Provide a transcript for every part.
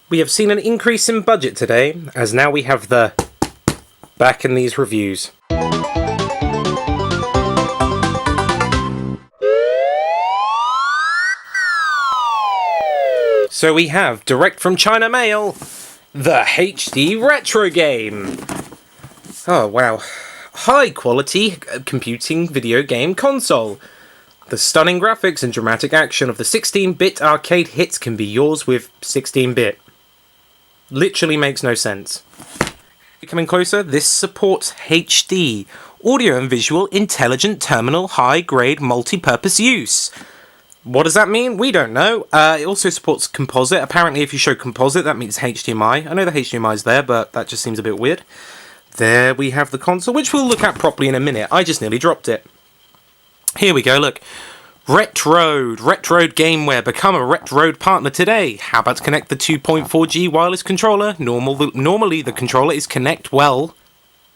We have seen an increase in budget today, as now we have the back in these reviews. So we have, direct from China Mail, the HD Retro game. Oh wow. High quality computing video game console. The stunning graphics and dramatic action of the 16-bit arcade hits can be yours with 16-bit. Literally makes no sense. Coming closer, this supports HD, audio and visual intelligent terminal high-grade multi-purpose use. What does that mean? We don't know. It also supports composite. Apparently if you show composite, that means HDMI. I know the HDMI is there, but that just seems a bit weird. There we have the console, which we'll look at properly in a minute. I just nearly dropped it. Here we go, look. Retroad Gameware. Become a Retroad partner today. How about to connect the 2.4G wireless controller? Normally the controller is connect well.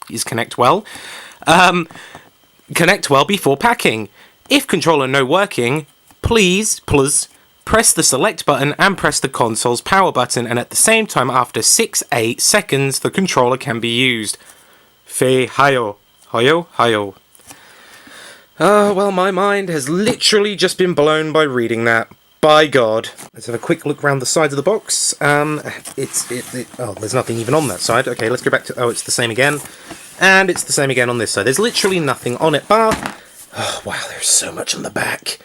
Connect well before packing. If controller no working, please press the select button and press the console's power button, and at the same time after 6-8 seconds the controller can be used. Fei hayo. Hayo. Well, my mind has literally just been blown by reading that. By God. Let's have a quick look around the sides of the box. Oh, there's nothing even on that side. Okay, let's go back to... Oh, it's the same again. And it's the same again on this side. There's literally nothing on it, bar... Oh, wow, there's so much on the back.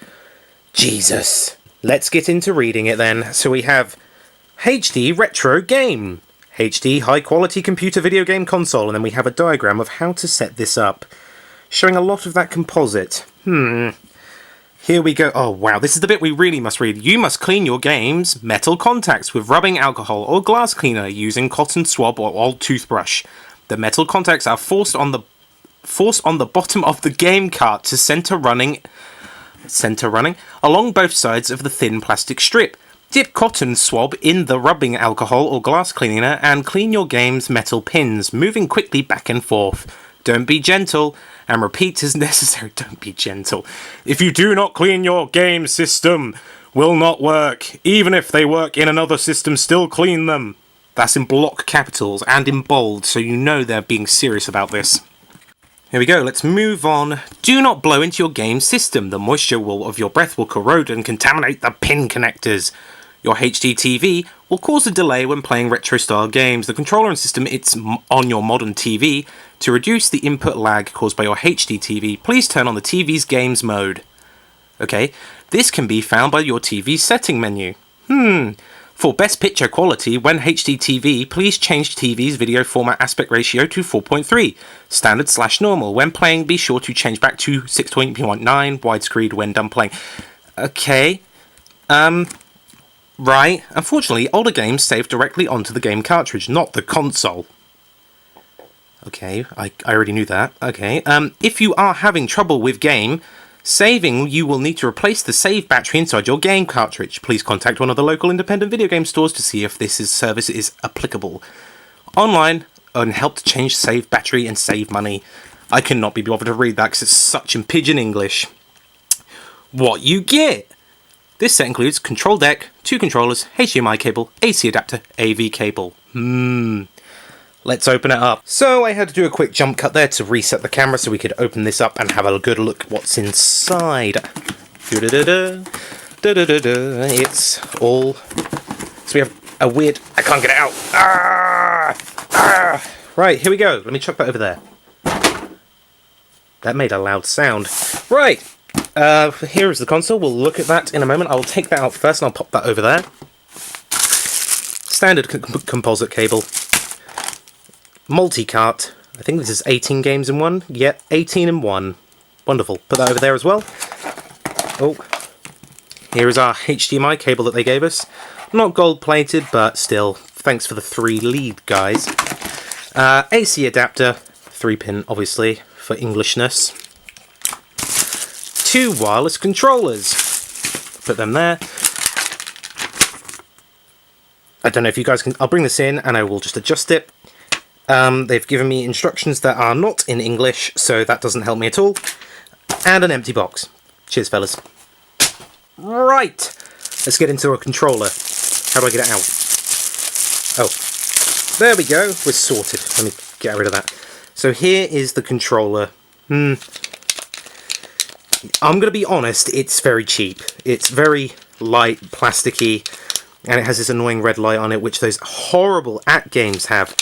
Jesus. Let's get into reading it then. So we have HD Retro Game. HD High Quality Computer Video Game Console. And then we have a diagram of how to set this up, showing a lot of that composite. Here we go. Oh wow, this is the bit we really must read. You must clean your game's metal contacts with rubbing alcohol or glass cleaner using cotton swab or old toothbrush. The metal contacts are forced on the bottom of the game cart to center running along both sides of the thin plastic strip. Dip cotton swab in the rubbing alcohol or glass cleaner and clean your game's metal pins, moving quickly back and forth. Don't be gentle, and repeat as necessary. Don't be gentle. If you do not clean your game system, will not work. Even if they work in another system, still clean them. That's in block capitals and in bold, so you know they're being serious about this. Here we go, let's move on. Do not blow into your game system. The moisture of your breath will corrode and contaminate the pin connectors. Your HD TV will cause a delay when playing retro-style games. The controller and system it's on your modern TV. To reduce the input lag caused by your HD TV, please turn on the TV's games mode. Okay, this can be found by your TV's setting menu. For best picture quality, when HD TV, please change TV's video format aspect ratio to 4.3, standard/normal. When playing, be sure to change back to 6.9 widescreen when done playing. Okay, right. Unfortunately, older games save directly onto the game cartridge, not the console. Okay, I already knew that. Okay, if you are having trouble with game saving, you will need to replace the save battery inside your game cartridge. Please contact one of the local independent video game stores to see if this service is applicable. Online, and help to change save battery and save money. I cannot be bothered to read that because it's such in pidgin English. What you get! This set includes control deck, 2 controllers, HDMI cable, AC adapter, AV cable. Let's open it up. So I had to do a quick jump cut there to reset the camera so we could open this up and have a good look at what's inside. It's all... So we have a weird... I can't get it out. Right, here we go. Let me chuck that over there. That made a loud sound. Right. Here is the console. We'll look at that in a moment. I'll take that out first and I'll pop that over there. Standard composite cable. Multi-cart. I think this is 18 games in one. Yep, 18 in one. Wonderful. Put that over there as well. Oh. Here is our HDMI cable that they gave us. Not gold-plated, but still. Thanks for the 3 lead, guys. AC adapter. 3-pin, obviously, for Englishness. 2 wireless controllers. Put them there. I don't know if you guys can... I'll bring this in and I will just adjust it. They've given me instructions that are not in English, so that doesn't help me at all. And an empty box. Cheers, fellas. Right, let's get into a controller. How do I get it out? Oh, there we go. We're sorted. Let me get rid of that. So here is the controller. I'm going to be honest, it's very cheap. It's very light, plasticky, and it has this annoying red light on it, which those horrible AT games have.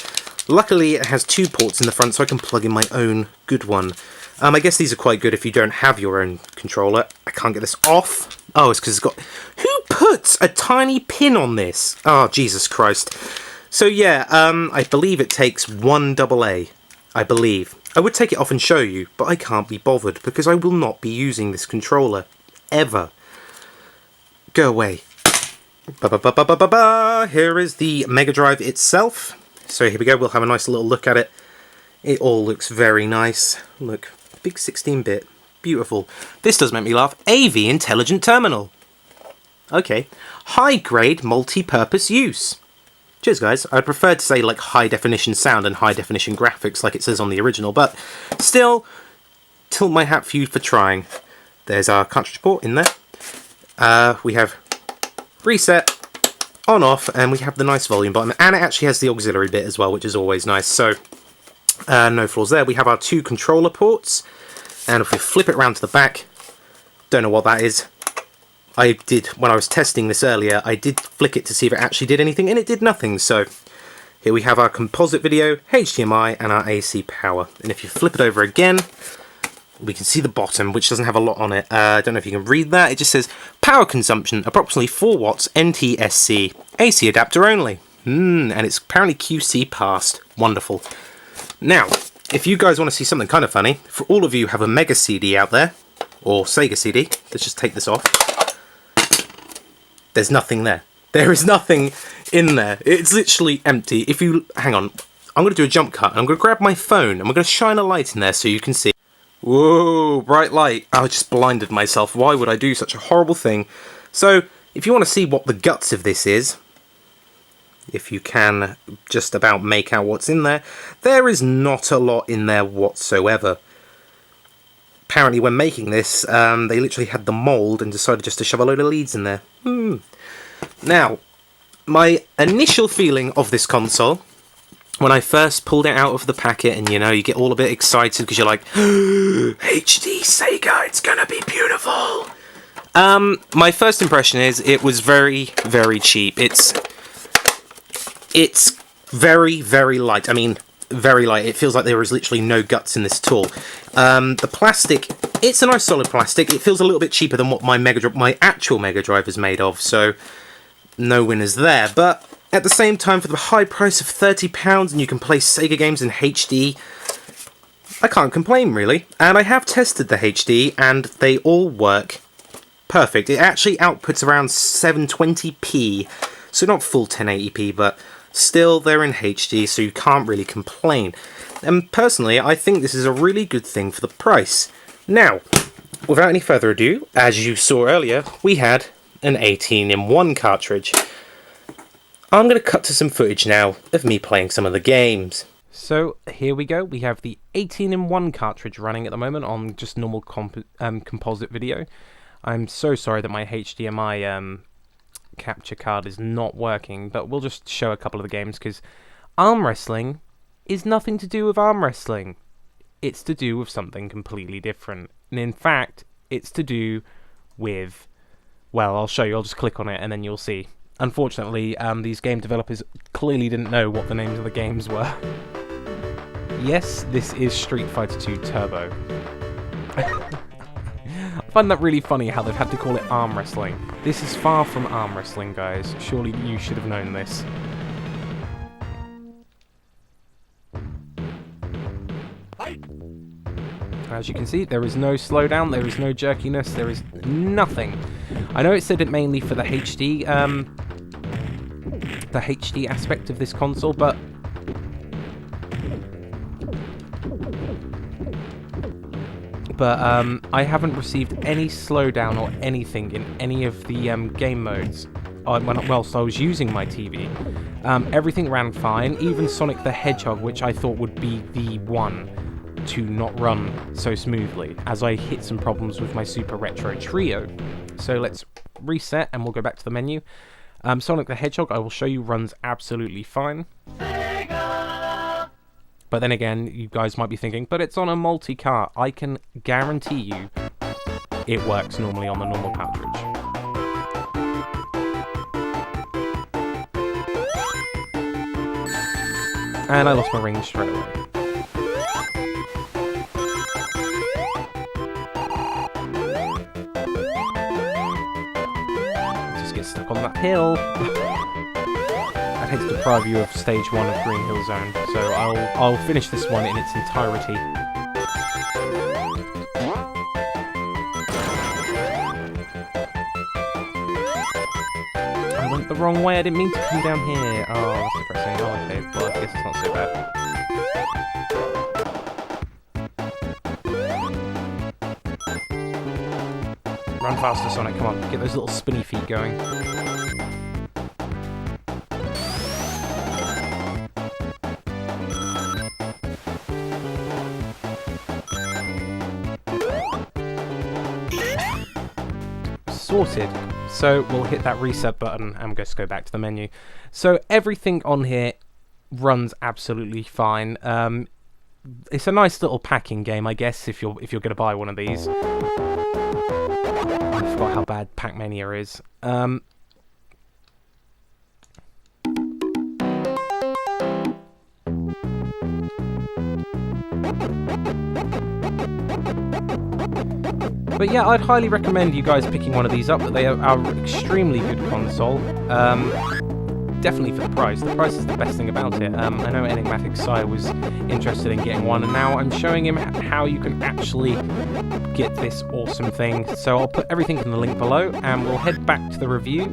Luckily, it has 2 ports in the front, so I can plug in my own good one. I guess these are quite good if you don't have your own controller. I can't get this off. Oh, it's because it's got... Who puts a tiny pin on this? Oh, Jesus Christ. So yeah, I believe it takes 1 AA. I believe. I would take it off and show you, but I can't be bothered because I will not be using this controller. Ever. Go away. Here is the Megadrive itself. So here we go, we'll have a nice little look at it. It all looks very nice. Look, big 16-bit. Beautiful. This does make me laugh. AV Intelligent Terminal. Okay. High-grade multi-purpose use. Cheers, guys. I'd prefer to say, like, high-definition sound and high-definition graphics like it says on the original, but still, tilt my hat for you for trying. There's our cartridge port in there. We have reset, on, off, and we have the nice volume button, and it actually has the auxiliary bit as well, which is always nice, so no flaws there. We have our 2 controller ports, and if we flip it around to the back, don't know what that is. I did, when I was testing this earlier, I did flick it to see if it actually did anything, and it did nothing, so here we have our composite video, HDMI, and our AC power. And if you flip it over again, we can see the bottom, which doesn't have a lot on it. I don't know if you can read that. It just says, power consumption, approximately 4 watts, NTSC, AC adapter only. And it's apparently QC passed. Wonderful. Now, if you guys want to see something kind of funny, for all of you who have a Mega CD out there, or Sega CD, let's just take this off. There's nothing there. There is nothing in there. It's literally empty. If you... Hang on. I'm going to do a jump cut, and I'm going to grab my phone, and I'm going to shine a light in there so you can see. Whoa, bright light. I just blinded myself. Why would I do such a horrible thing? So, if you want to see what the guts of this is, if you can just about make out what's in there, there is not a lot in there whatsoever. Apparently when making this, they literally had the mould and decided just to shove a load of leads in there. Now, my initial feeling of this console, when I first pulled it out of the packet, and you know, you get all a bit excited because you're like, HD Sega, it's gonna be beautiful. My first impression is it was very, very cheap. It's very, very light. I mean, very light. It feels like there is literally no guts in this at all. The plastic, it's a nice solid plastic. It feels a little bit cheaper than what my actual Mega Drive is made of, so no winners there. But at the same time, for the high price of £30 and you can play Sega games in HD, I can't complain really. And I have tested the HD and they all work perfect. It actually outputs around 720p, so not full 1080p, but still they're in HD, so you can't really complain. And personally, I think this is a really good thing for the price. Now, without any further ado, as you saw earlier, we had an 18-in-1 cartridge. I'm going to cut to some footage now of me playing some of the games. So, here we go. We have the 18-in-1 cartridge running at the moment on just normal composite video. I'm so sorry that my HDMI capture card is not working, but we'll just show a couple of the games, because arm wrestling is nothing to do with arm wrestling. It's to do with something completely different. And in fact, it's to do with... Well, I'll show you. I'll just click on it and then you'll see. Unfortunately, these game developers clearly didn't know what the names of the games were. Yes, this is Street Fighter 2 Turbo. I find that really funny how they've had to call it arm wrestling. This is far from arm wrestling, guys. Surely you should have known this. As you can see, there is no slowdown, there is no jerkiness, there is nothing. I know it said it mainly for the HD aspect of this console, but I haven't received any slowdown or anything in any of the game modes whilst I was using my TV. Everything ran fine, even Sonic the Hedgehog, which I thought would be the one to not run so smoothly, as I hit some problems with my Super Retro Trio. So let's reset and we'll go back to the menu. Sonic the Hedgehog, I will show you, runs absolutely fine. Sega! But then again, you guys might be thinking, but it's on a multi-cart. I can guarantee you it works normally on the normal cartridge. And I lost my ring straight away. Just get stuck on that hill. I'd hate to deprive you of stage 1 of Green Hill Zone, so I'll finish this one in its entirety. I went the wrong way, I didn't mean to come down here. Oh, that's depressing. Oh, okay, well, I guess it's not so bad. Run faster, Sonic, come on, get those little spinny feet going. Sorted. So we'll hit that reset button and just go back to the menu. So everything on here runs absolutely fine. It's a nice little packing game, I guess, if you're going to buy one of these. I forgot how bad Pac-Mania is. But yeah, I'd highly recommend you guys picking one of these up. They are an extremely good console. Definitely for the price. The price is the best thing about it. I know Enigmatic Sire was interested in getting one, and now I'm showing him how you can actually get this awesome thing. So I'll put everything in the link below, and we'll head back to the review.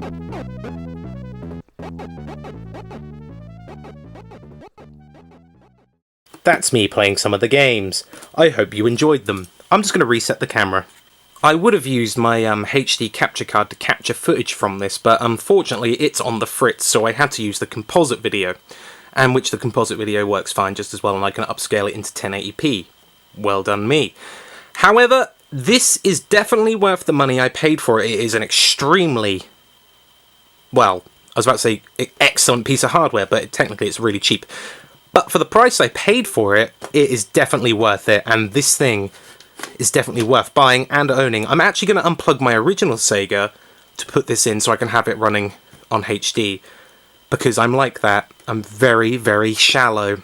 That's me playing some of the games. I hope you enjoyed them. I'm just going to reset the camera. I would have used my HD capture card to capture footage from this, but unfortunately it's on the fritz, so I had to use the composite video, and which the composite video works fine just as well, and I can upscale it into 1080p. Well done me. However, this is definitely worth the money I paid for it. It is an extremely, well, I was about to say excellent piece of hardware, but technically it's really cheap. But for the price I paid for it, it is definitely worth it, and this thing is definitely worth buying and owning. I'm actually going to unplug my original Sega to put this in so I can have it running on HD, because I'm like that. I'm very, very shallow.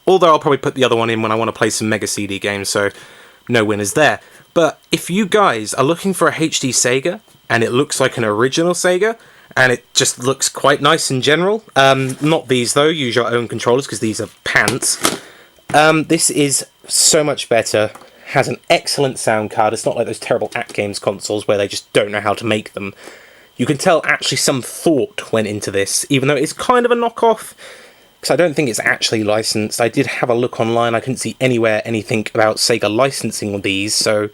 Although I'll probably put the other one in when I want to play some Mega CD games, so no winners there. But if you guys are looking for a HD Sega, and it looks like an original Sega, and it just looks quite nice in general, not these though, use your own controllers because these are pants. This is so much better. Has an excellent sound card. It's not like those terrible AtGames consoles where they just don't know how to make them. You can tell actually some thought went into this, even though it's kind of a knockoff, because I don't think it's actually licensed. I did have a look online. I couldn't see anywhere anything about Sega licensing these, so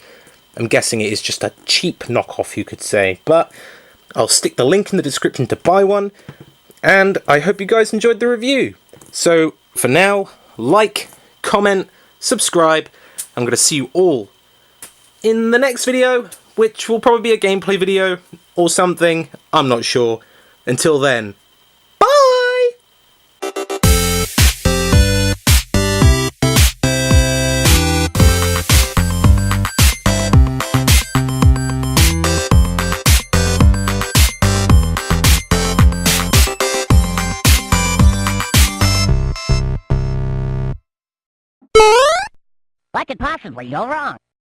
I'm guessing it is just a cheap knockoff, you could say. But I'll stick the link in the description to buy one, and I hope you guys enjoyed the review. So for now, like, comment, subscribe. I'm going to see you all in the next video, which will probably be a gameplay video or something. I'm not sure. Until then, bye! What could possibly go wrong?